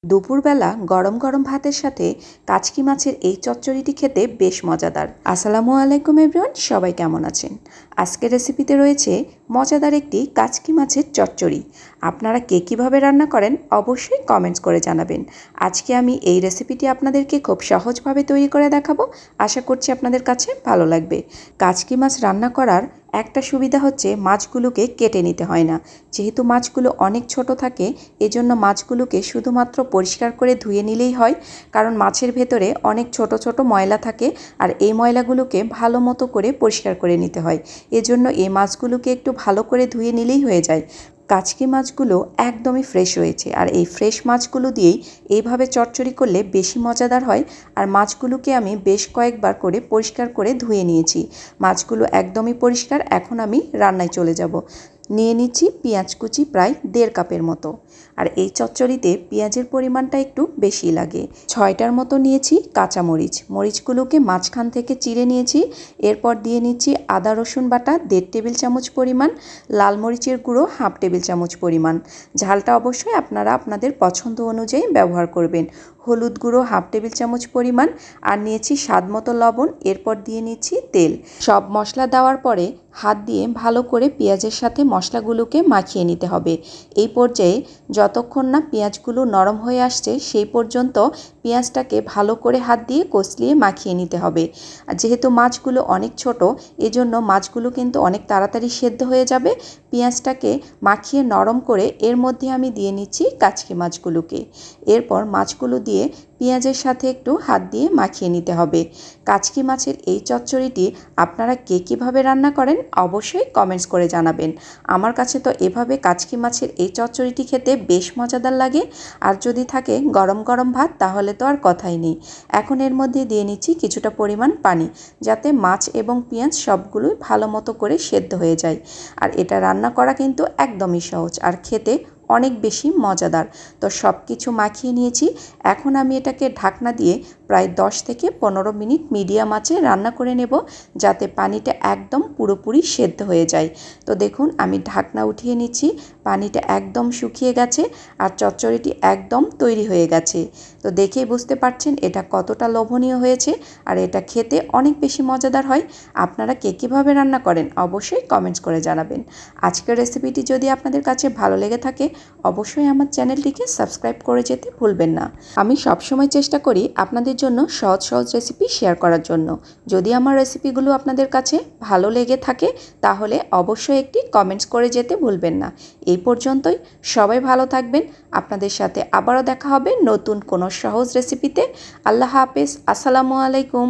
দুপুরবেলা গরম গরম ভাতের সাথে কাচকি মাছের এই চচ্চড়িটি খেতে বেশ মজাদার। আসসালামু আলাইকুম এভরিওয়ান, সবাই কেমন আছেন? আজকের রেসিপিতে রয়েছে মজাদার একটি কাচকি মাছের চচ্চড়ি। আপনারা কে কীভাবে রান্না করেন অবশ্যই কমেন্টস করে জানাবেন। আজকে আমি এই রেসিপিটি আপনাদেরকে খুব সহজভাবে তৈরি করে দেখাবো। আশা করছি আপনাদের কাছে ভালো লাগবে। কাচকি মাছ রান্না করার একটা সুবিধা হচ্ছে মাছগুলোকে কেটে নিতে হয় না। যেহেতু মাছগুলো অনেক ছোট থাকে, এজন্য মাছগুলোকে শুধুমাত্র পরিষ্কার করে ধুয়ে নিলেই হয়। কারণ মাছের ভেতরে অনেক ছোট ছোট ময়লা থাকে, আর এই ময়লাগুলোকে ভালো মতো করে পরিষ্কার করে নিতে হয়। এজন্য এই মাছগুলোকে একটু ভালো করে ধুয়ে নিলেই হয়ে যায়। কাচকি মাছগুলো একদমই ফ্রেশ রয়েছে, আর এই ফ্রেশ মাছগুলো দিয়েই এইভাবে চচ্চড়ি করলে বেশি মজাদার হয়। আর মাছগুলোকে আমি বেশ কয়েকবার করে পরিষ্কার করে ধুয়ে নিয়েছি। মাছগুলো একদমই পরিষ্কার। এখন আমি রান্নায় চলে যাব। নিয়ে নিচ্ছি পেঁয়াজ কুচি প্রায় 1.5 কাপের মতো। আর এই চচ্চড়িতে পেঁয়াজের পরিমাণটা একটু বেশি লাগে। 6টার মতো নিয়েছি কাঁচামরিচ। মরিচগুলোকে মাঝখান থেকে চিড়ে নিয়েছি। এরপর দিয়ে নিচ্ছি আদা রসুন বাটা 1.5 টেবিল চামচ পরিমাণ, লাল মরিচের গুঁড়ো 1/2 টেবিল চামচ পরিমাণ। ঝালটা অবশ্যই আপনারা আপনাদের পছন্দ অনুযায়ী ব্যবহার করবেন। হলুদ গুঁড়ো 1/2 টেবিল চামচ পরিমাণ, আর নিয়েছি স্বাদ মতো লবণ। এরপর দিয়ে নিচ্ছি তেল। সব মশলা দেওয়ার পরে হাত দিয়ে ভালো করে পেঁয়াজের সাথে মশলাগুলোকে মাখিয়ে নিতে হবে। এই পর্যায়ে যতক্ষণ না পেঁয়াজগুলো নরম হয়ে আসছে সেই পর্যন্ত পেঁয়াজটাকে ভালো করে হাত দিয়ে কষলিয়ে মাখিয়ে নিতে হবে। আর যেহেতু মাছগুলো অনেক ছোট, এজন্য মাছগুলো কিন্তু অনেক তাড়াতাড়ি সেদ্ধ হয়ে যাবে। পেঁয়াজটাকে মাখিয়ে নরম করে এর মধ্যে আমি দিয়ে নিচ্ছি কাচকি মাছগুলোকে। এরপর মাছগুলো দিয়ে পেঁয়াজের সাথে একটু হাত দিয়ে মাখিয়ে নিতে হবে। কাচকি মাছের এই চচ্চড়িটি আপনারা কে কীভাবে রান্না করেন অবশ্যই কমেন্টস করে জানাবেন। আমার কাছে তো এভাবে কাচকি মাছের এই চচ্চড়িটি খেতে বেশ মজাদার লাগে। আর যদি থাকে গরম গরম ভাত তাহলে তো আর কথাই নেই। এখন এর মধ্যে দিয়ে নিচ্ছি কিছুটা পরিমাণ পানি, যাতে মাছ এবং পেঁয়াজ সবগুলোই ভালো মতো করে সেদ্ধ হয়ে যায়। আর এটা রান্না করা কিন্তু একদমই সহজ, আর খেতে অনেক বেশি মজাদার। তো সব কিছু মাখিয়ে নিয়েছি। এখন আমি এটাকে ঢাকনা দিয়ে প্রায় 10 থেকে 15 মিনিট মিডিয়াম আঁচে রান্না করে নেব, যাতে পানিটা একদম পুরোপুরি সেদ্ধ হয়ে যায়। তো দেখুন আমি ঢাকনা উঠিয়ে নিচ্ছি। পানিটা একদম শুকিয়ে গেছে, আর চচ্চড়িটি একদম তৈরি হয়ে গেছে। তো দেখেই বুঝতে পারছেন এটা কতটা লোভনীয় হয়েছে, আর এটা খেতে অনেক বেশি মজাদার হয়। আপনারা কে কীভাবে রান্না করেন অবশ্যই কমেন্টস করে জানাবেন। আজকের রেসিপিটি যদি আপনাদের কাছে ভালো লেগে থাকে অবশ্যই আমার চ্যানেলটিকে সাবস্ক্রাইব করে যেতে ভুলবেন না। আমি সবসময় চেষ্টা করি আপনাদের জন্য সহজ সহজ রেসিপি শেয়ার করার জন্য। যদি আমার রেসিপিগুলো আপনাদের কাছে ভালো লেগে থাকে তাহলে অবশ্যই একটি কমেন্টস করে যেতে ভুলবেন না। এই পর্যন্তই, সবাই ভালো থাকবেন। আপনাদের সাথে আবারও দেখা হবে নতুন কোনো সহজ রেসিপিতে। আল্লাহ হাফেজ, আসসালামু আলাইকুম।